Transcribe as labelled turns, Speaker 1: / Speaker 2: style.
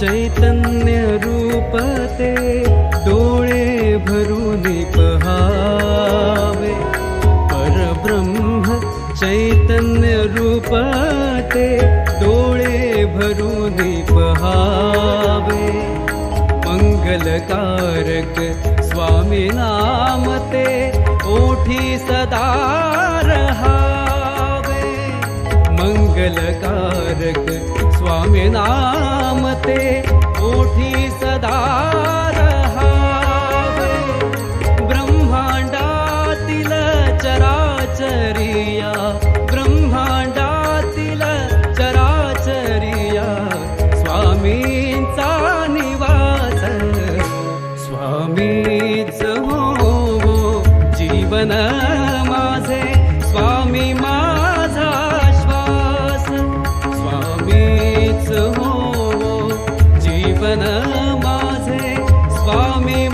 Speaker 1: चैतन्य रूप ते डोळे भरून पहावे। परब्रह्म चैतन्य रूप ते डोळे भरून पहावे। मंगलकारक स्वामी नाम ते ओठी सदा रहावे। मंगलकारक स्वामी नाम ते ओठी सदा रहावे। ब्रह्मांडातील चराचरिया, ब्रह्मांडातील चराचरिया स्वामींचा निवास। स्वामीच हो जीवन माझे, स्वामी माझा श्वास। स्वामीच हो जीवन माझे, स्वामी